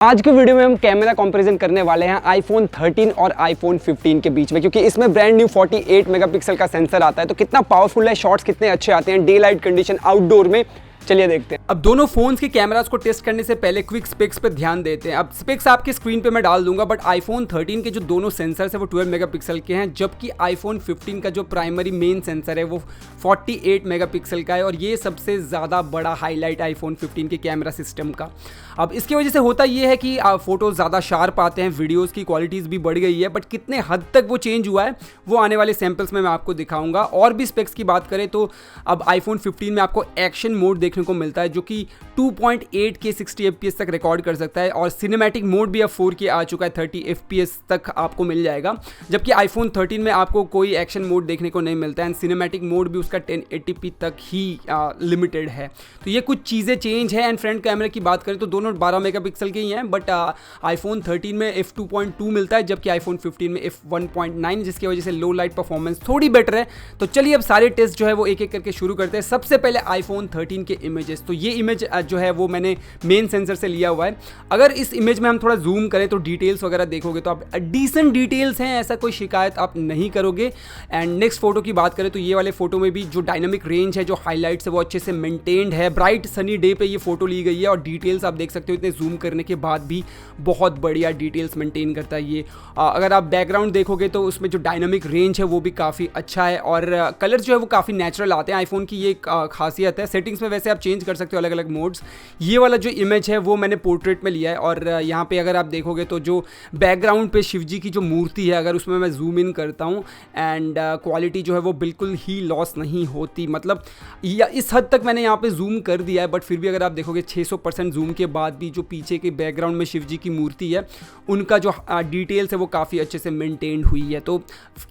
आज के वीडियो में हम कैमरा कंपैरिजन करने वाले हैं आईफोन 13 और आईफोन 15 के बीच में, क्योंकि इसमें ब्रांड न्यू 48 मेगापिक्सल का सेंसर आता है। तो कितना पावरफुल है, शॉट्स कितने अच्छे आते हैं डे लाइट कंडीशन आउटडोर में, चलिए देखते हैं। अब दोनों फोन्स के कैमरास को टेस्ट करने से पहले क्विक स्पेक्स पे ध्यान देते हैं। अब स्पेक्स आपके स्क्रीन पे मैं डाल दूंगा, बट आईफोन 13 के जो दोनों सेंसर्स है वो 12 मेगापिक्सल के हैं, जबकि आईफोन 15 का जो प्राइमरी मेन सेंसर है वो 48 मेगापिक्सल का है, और ये सबसे ज़्यादा बड़ा हाईलाइट आईफोन 15 के कैमरा सिस्टम का। अब इसकी वजह से होता ये है कि फोटोज़ ज़्यादा शार्प आते हैं, वीडियोज़ की क्वालिटीज़ भी बढ़ गई है, बट कितने हद तक वो चेंज हुआ है वो आने वाले सैम्पल्स में मैं आपको दिखाऊंगा। और भी स्पेक्स की बात करें तो अब आईफोन 15 में आपको एक्शन मोड देखने को मिलता है, जो कि 2.8K 60 FPS तक रिकॉर्ड कर सकता है, और सिनेमैटिक मोड भी अब 4K आ चुका है, 30 FPS तक आपको मिल जाएगा। जबकि आईफोन 13 में आपको कोई एक्शन मोड देखने को नहीं मिलता है, एंड सिनेमैटिक मोड भी उसका 1080p तक ही लिमिटेड है। तो ये कुछ चीज़ें चेंज है। एंड फ्रंट कैमरे की बात करें तो दोनों 12 मेगापिक्सल के ही हैं, बट आईफोन 13 में f2.2 मिलता है, जबकि आईफोन 15 में f1.9, जिसकी वजह से लो लाइट परफॉर्मेंस थोड़ी बेटर है। तो चलिए अब सारे टेस्ट जो है वो एक एक करके शुरू करते हैं। सबसे पहले आईफोन 13 के इमेजेस। तो ये इमेज जो है वो मैंने मेन सेंसर से लिया हुआ है। अगर इस इमेज में हम थोड़ा जूम करें तो डिटेल्स वगैरह देखोगे तो आप डिसेंट डिटेल्स हैं, ऐसा कोई शिकायत आप नहीं करोगे। एंड नेक्स्ट फोटो की बात करें तो ये वाले फोटो में भी जो डायनामिक रेंज है, जो हाईलाइट्स है वो अच्छे से मेंटेन्ड है। ब्राइट सनी डे पे ये फोटो ली गई है, और डिटेल्स आप देख सकते हो इतने जूम करने के बाद भी बहुत बढ़िया डिटेल्स मेंटेन करता है ये। अगर आप बैकग्राउंड देखोगे तो उसमें जो डायनामिक रेंज है वो भी काफ़ी अच्छा है, और कलर जो है वो काफ़ी नेचुरल आते हैं। आईफोन की ये खासियत है। सेटिंग्स में वैसे आप चेंज कर सकते हो अलग अलग मोड्स। ये वाला जो इमेज है वो मैंने पोर्ट्रेट में लिया है, और यहाँ पे अगर आप देखोगे तो जो बैकग्राउंड पे शिवजी की जो मूर्ति है, अगर उसमें मैं जूम इन करता हूँ एंड क्वालिटी जो है वो बिल्कुल ही लॉस नहीं होती। मतलब इस हद तक मैंने यहाँ पे जूम कर दिया है, बट फिर भी अगर आप देखोगे 600% जूम के बाद भी जो पीछे के बैकग्राउंड में शिवजी की मूर्ति है उनका जो डिटेल्स है वो काफ़ी अच्छे से मेंटेन्ड हुई है। तो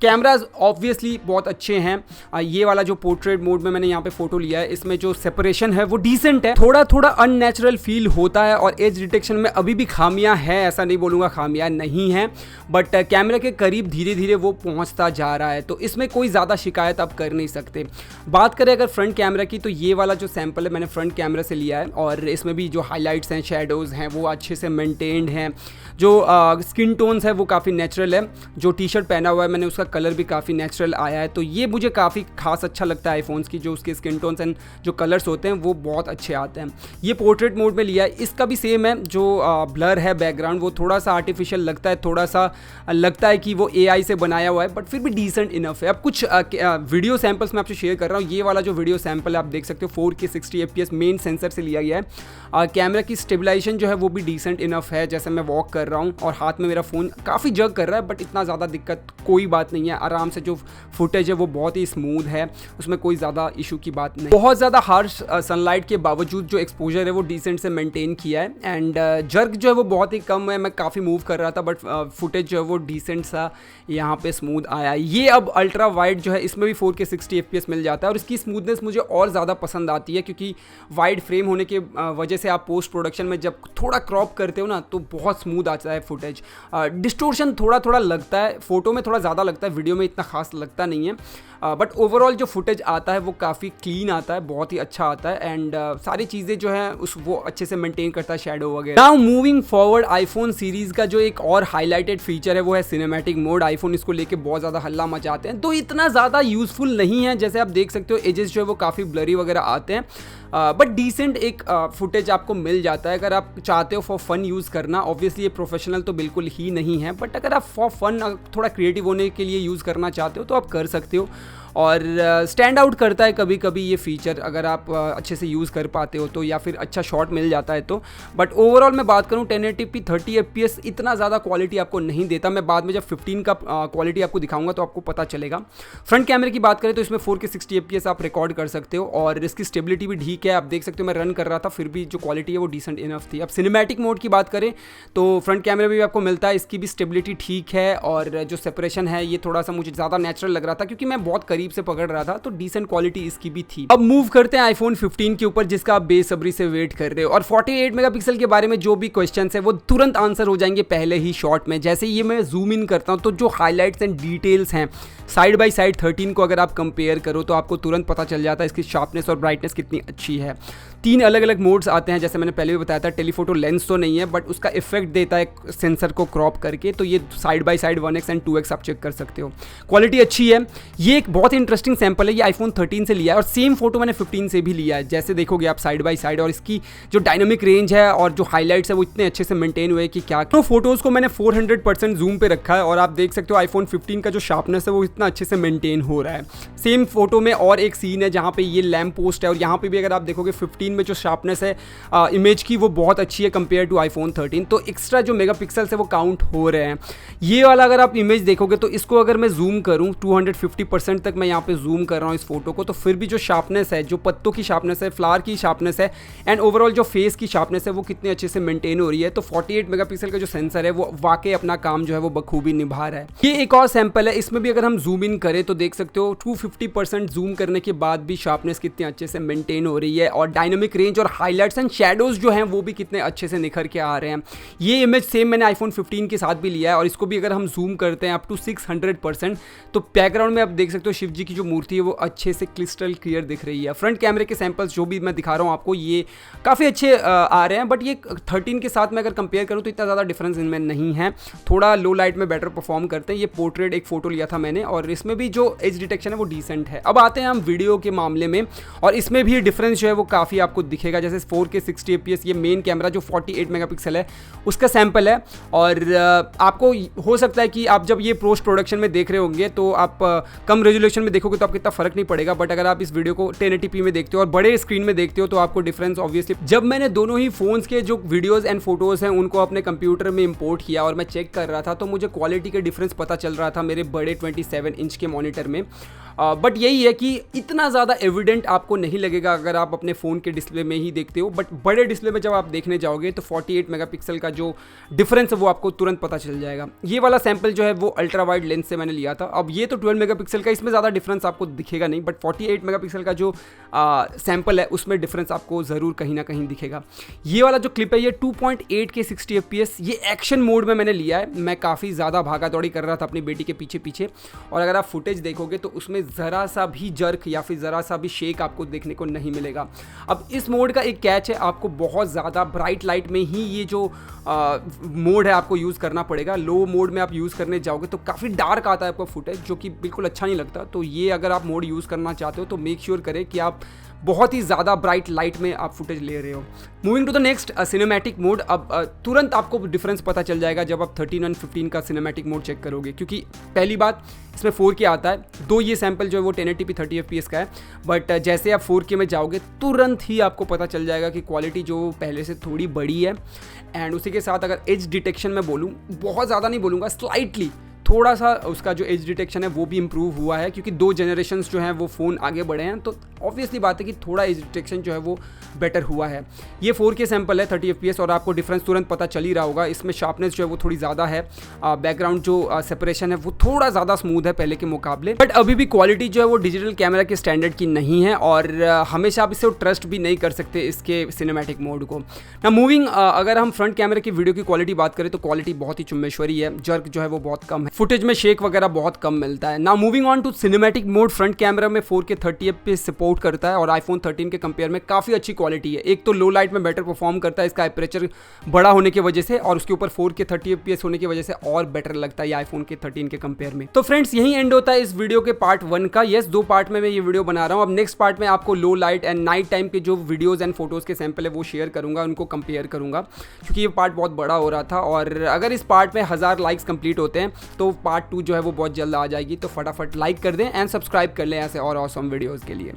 कैमराज ऑब्वियसली बहुत अच्छे हैं। ये वाला जो पोर्ट्रेट मोड में मैंने यहाँ पे फोटो लिया है, इसमें जो सेपरेशन है वो डिसेंट है, थोड़ा थोड़ा अननेचुरल फील होता है, और एज डिटेक्शन में अभी भी खामियां हैं, ऐसा नहीं बोलूँगा खामियां नहीं हैं, बट कैमरे के करीब धीरे धीरे वो पहुँचता जा रहा है। तो इसमें कोई ज़्यादा शिकायत आप कर नहीं सकते। बात करें अगर फ्रंट कैमरा की, तो ये वाला जो सैम्पल है मैंने फ्रंट कैमरा से लिया है, और इसमें भी जो हाईलाइट्स हैं, शेडोज़ हैं वो अच्छे से मेंटेन्ड हैं। जो स्किन टोन्स है वो काफ़ी नेचुरल है। जो टी शर्ट पहना हुआ है मैंने उसका कलर भी काफ़ी नेचुरल आया है। तो ये मुझे काफ़ी खास अच्छा लगता है आईफोन्स की, जो उसके स्किन टोन्स एंड जो कलर्स होते हैं वो बहुत अच्छे आते हैं। ये पोर्ट्रेट मोड में लिया है, इसका भी सेम है। जो ब्लर है बैकग्राउंड वो थोड़ा सा आर्टिफिशियल लगता है, थोड़ा सा लगता है कि वो AI से बनाया हुआ है, बट फिर भी डिसेंट इनफ है। अब कुछ वीडियो सैम्पल्स मैं आपसे शेयर कर रहा हूँ। ये वाला जो वीडियो सैम्पल आप देख सकते हो 4K 60 FPS मेन सेंसर से लिया गया है। कैमरा की स्टेबलाइजेशन जो है वो भी डिसेंट इनफ है। जैसे मैं वॉक कर रहा हूँ और हाथ में मेरा फ़ोन काफ़ी जग कर रहा है, बट इतना ज़्यादा दिक्कत कोई बात नहीं है। आराम से जो फुटेज है वो बहुत ही स्मूथ है, उसमें कोई ज़्यादा इशू की बात नहीं। बहुत ज़्यादा हार्श सनलाइट के बावजूद जो एक्सपोजर है वो डिसेंट से मेंटेन किया है, एंड जर्क जो है वो बहुत ही कम है। मैं काफ़ी मूव कर रहा था, बट फुटेज जो है वो डिसेंट सा यहाँ पे स्मूथ आया। ये अब अल्ट्रा वाइड जो है इसमें भी 4K 60 FPS मिल जाता है, और इसकी स्मूथनेस मुझे और ज़्यादा पसंद आती है, क्योंकि वाइड फ्रेम होने के वजह से आप पोस्ट प्रोडक्शन में जब थोड़ा क्रॉप करते हो ना तो बहुत स्मूथ आता है फुटेज। डिस्टोर्शन थोड़ा थोड़ा लगता है, फोटो में थोड़ा ज़्यादा लगता है, वीडियो में इतना खास लगता नहीं है, बट ओवरऑल जो फुटेज आता है वो काफ़ी क्लीन आता है, बहुत ही अच्छा आता है, एंड सारी चीज़ें जो है वो अच्छे से मेंटेन करता है, शैडो वगैरह। Now moving forward, iPhone series का जो एक और हाईलाइटेड फीचर है वो है सिनेमैटिक मोड। आईफोन इसको लेके बहुत ज़्यादा हल्ला मचाते हैं, तो इतना ज़्यादा यूज़फुल नहीं है। जैसे आप देख सकते हो एजेस जो है वो काफ़ी ब्लरी वगैरह आते हैं, बट डिसेंट एक फुटेज आपको मिल जाता है अगर आप चाहते हो फॉर फन यूज़ करना। ऑब्वियसली ये प्रोफेशनल तो बिल्कुल ही नहीं है, बट अगर आप फॉर फन थोड़ा क्रिएटिव होने के लिए यूज़ करना चाहते हो तो आप कर सकते हो, और स्टैंड आउट करता है कभी कभी ये फीचर अगर आप अच्छे से यूज़ कर पाते हो तो, या फिर अच्छा शॉट मिल जाता है तो। बट ओवरऑल मैं बात करूँ 1080p 30 FPS इतना ज़्यादा क्वालिटी आपको नहीं देता। मैं बाद में जब 15 का क्वालिटी आपको दिखाऊंगा तो आपको पता चलेगा। फ्रंट कैमरे की बात करें तो इसमें 4K 60 FPS आप रिकॉर्ड कर सकते हो, और इसकी स्टेबिलिटी भी ठीक है। आप देख सकते हो मैं रन कर रहा था फिर भी जो क्वालिटी है वो डिसेंट इनफ थी। अब सिनेमैटिक मोड की बात करें तो फ्रंट कैमरे में भी आपको मिलता है, इसकी भी स्टेबिलिटी ठीक है, और जो सेपरेशन है ये थोड़ा सा मुझे ज़्यादा नेचुरल लग रहा था, क्योंकि मैं बहुत करीब करीब से पकड़ रहा था, तो डिसेंट क्वालिटी इसकी भी थी। अब मूव करते हैं आईफोन 15 के ऊपर, जिसका आप बेसब्री से वेट कर रहे हो। और 48 मेगापिक्सल के बारे में जो भी क्वेश्चंस है वो तुरंत आंसर हो जाएंगे पहले ही शॉट में। जैसे ये मैं जूम इन करता हूँ तो जो हाईलाइट्स एंड डिटेल्स हैं साइड बाय साइड 13 को अगर आप कंपेयर करो तो आपको तुरंत पता चल जाता है इसकी शार्पनेस और ब्राइटनेस कितनी अच्छी है। 3 अलग अलग मोड्स आते हैं, जैसे मैंने पहले भी बताया था। टेलीफोटो लेंस तो नहीं है, बट उसका इफेक्ट देता है सेंसर को क्रॉप करके, तो ये side by side 1x and 2x आप चेक कर सकते हो। क्वालिटी अच्छी है। ये एक बहुत इंटरेस्टिंग सैंपल है, ये आईफोन 13 से लिया है और सेम फोटो मैंने 15 से भी लिया है। जैसे देखोगे आप साइड बाय साइड, और इसकी जो डायनामिक रेंज है और जो हाईलाइट्स है वो इतने अच्छे से मेंटेन हुए कि क्या। तो फोटोज़ को मैंने 400% जूम पे रखा है और आप देख सकते हो आईफोन 15 का जो शार्पनेस है वो इतना अच्छे से मेंटेन हो रहा है। सेम फोटो में और एक सीन है जहाँ पे ये लैम्प पोस्ट है, और यहाँ पे भी अगर आप देखोगे 15 में जो शार्पनेस है इमेज की वो बहुत अच्छी है कंपेयर टू आईफोन 13। तो एक्स्ट्रा जो मेगापिक्सल्स है वो काउंट हो रहे हैं। ये वाला अगर आप इमेज देखोगे तो इसको अगर मैं जूम करूँ 250% तक मैं यहाँ पे जूम कर रहा हूँ इस फोटो को, तो फिर भी जो शार्पनेस है, जो पत्तों की शार्पनेस है, फ्लावर की शार्पनेस है एंड ओवरऑल जो फेस की शार्पनेस है वो कितने अच्छे से मेंटेन हो रही है। तो 48 मेगापिक्सल का जो सेंसर है वो वाकई अपना काम जो है वो बखूबी निभा रहा है। ये एक और सैंपल है, इसमें भी अगर हम जूम इन करें तो देख सकते हो 250% जूम करने के बाद भी शार्पनेस कितनी अच्छे से मेंटेन हो रही है, और डायनामिक रेंज और हाईलाइट्स एंड शैडोज जो हैं वो भी कितने अच्छे से निखर के आ रहे हैं। ये इमेज सेम मैंने आईफोन 15 के साथ भी लिया है, और इसको भी अगर हम जूम करते हैं अप टू 600% तो बैकग्राउंड में आप देख सकते हो शिव जी की जो मूर्ति है वो अच्छे से क्रिस्टल क्लियर दिख रही है। फ्रंट कैमरे के सैंपल्स जो भी मैं दिखा रहा हूँ आपको ये काफ़ी अच्छे आ रहे हैं, बट ये 13 के साथ मैं अगर कंपेयर करूँ तो इतना ज़्यादा डिफरेंस इनमें नहीं है। थोड़ा लो लाइट में बेटर परफॉर्म करते हैं। ये पोर्ट्रेट एक फोटो लिया था मैंने, और इसमें भी जो एज डिटेक्शन है वो डिसेंट है। अब आते हैं हम वीडियो के मामले में, और इसमें भी डिफरेंस जो है वो काफ़ी आपको दिखेगा। जैसे 4K 60 fps ये मेन कैमरा जो 48 मेगापिक्सल है उसका सैंपल है, और आपको हो सकता है कि आप जब ये पोस्ट प्रोडक्शन में देख रहे होंगे तो आप कम रेजोल्यूशन में देखोगे तो आपको इतना फर्क नहीं पड़ेगा, बट अगर आप इस वीडियो को 1080p में देखते हो और बड़े स्क्रीन में देखते हो तो आपको डिफरेंस ऑब्वियसली। जब मैंने दोनों ही फोन्स के जो वीडियोस एंड फोटोज़ हैं उनको अपने कंप्यूटर में इंपोर्ट किया और मैं चेक कर रहा था तो मुझे क्वालिटी के डिफरेंस पता चल रहा था मेरे बड़े 27 इंच के मॉनिटर में। बट यही है कि इतना ज़्यादा एविडेंट आपको नहीं लगेगा अगर आप अपने फ़ोन के डिस्प्ले में ही देखते हो, बट बड़े डिस्प्ले में जब आप देखने जाओगे तो 48 मेगापिक्सल का जो डिफरेंस है वो आपको तुरंत पता चल जाएगा। ये वाला सैंपल जो है वो अल्ट्रा वाइड लेंस से मैंने लिया था। अब ये तो 12 मेगापिक्सल का, इसमें ज़्यादा डिफरेंस आपको दिखेगा नहीं, बट 48 मेगापिक्सल का जो सैंपल है उसमें डिफरेंस आपको ज़रूर कहीं ना कहीं दिखेगा। ये वाला जो क्लिप है ये 2.8K 60 fps ये एक्शन मोड में मैंने लिया है। मैं काफ़ी ज़्यादा भागा दौड़ी कर रहा था अपनी बेटी के पीछे पीछे, और अगर आप फुटेज देखोगे तो उसमें ज़रा सा भी जर्क या फिर ज़रा सा भी शेक आपको देखने को नहीं मिलेगा। अब इस मोड का एक कैच है, आपको बहुत ज़्यादा ब्राइट लाइट में ही ये जो मोड है आपको यूज़ करना पड़ेगा। लो मोड में आप यूज़ करने जाओगे तो काफ़ी डार्क आता है आपका फुटेज, जो कि बिल्कुल अच्छा नहीं लगता। तो ये अगर आप मोड यूज़ करना चाहते हो तो मेक श्योर करें कि आप बहुत ही ज़्यादा ब्राइट लाइट में आप फुटेज ले रहे हो। Moving to the next cinematic mode. अब तुरंत आपको डिफरेंस पता चल जाएगा जब आप 13 और 15 का सिनेमैटिक मोड चेक करोगे, क्योंकि पहली बात इसमें 4K आता है। दो ये सैंपल जो है वो 1080p 30 fps का है, बट जैसे आप 4K में जाओगे तुरंत ही आपको पता चल जाएगा कि क्वालिटी जो पहले से थोड़ी बड़ी है। एंड उसी के साथ अगर एज डिटेक्शन में बोलूँ, बहुत ज़्यादा नहीं बोलूँगा, स्लाइटली थोड़ा सा उसका जो एज डिटेक्शन है वो भी इंप्रूव हुआ है, क्योंकि 2 जनरेशंस जो हैं वो फ़ोन आगे बढ़े हैं, तो ऑब्वियसली बात है कि थोड़ा एज डिटेक्शन जो है वो बेटर हुआ है। ये 4K सैंपल है 30 fps, और आपको डिफरेंस तुरंत पता चल ही रहा होगा। इसमें शार्पनेस जो है वो थोड़ी ज़्यादा है, बैकग्राउंड जो सेपरेशन है वो थोड़ा ज़्यादा स्मूथ है पहले के मुकाबले, बट अभी भी क्वालिटी जो है वो डिजिटल कैमरा के स्टैंडर्ड की नहीं है, और हमेशा आप इसे ट्रस्ट भी नहीं कर सकते इसके सिनेमैटिक मोड को। ना मूविंग, अगर हम फ्रंट कैमरे की वीडियो की क्वालिटी बात करें तो क्वालिटी बहुत ही चुम्बेश्वरी है, जर्क जो है वो बहुत कम है, फुटेज में शेक वगैरह बहुत कम मिलता है। ना moving on to cinematic mode, front camera में 4K 30 fps सपोर्ट करता है, और आईफोन 13 के कंपेयर में काफ़ी अच्छी क्वालिटी है। एक तो लो लाइट में बेटर परफॉर्म करता है, इसका एपरेचर बड़ा होने की वजह से, और उसके ऊपर 4K 30 fps होने की वजह से और बेटर लगता है ये आईफोन के 13 के कंपेयर में। तो फ्रेंड्स यही एंड होता है इस वीडियो के पार्ट 1 का। यस, 2 पार्ट में मैं ये वीडियो बना रहा हूँ। अब नेक्स्ट पार्ट में आपको लो लाइट एंड नाइट टाइम के जो वीडियोज़ एंड फोटोज़ के सैंपल है वो शेयर करूँगा, उनको कंपेयर करूँगा, क्योंकि ये पार्ट बहुत बड़ा हो रहा था, और अगर इस पार्ट में 1000 लाइक्स कंप्लीट होते हैं तो पार्ट 2 जो है वो बहुत जल्द आ जाएगी। तो फटाफट लाइक कर दें एंड सब्सक्राइब कर लें ऐसे और ऑसम वीडियोज़ के लिए।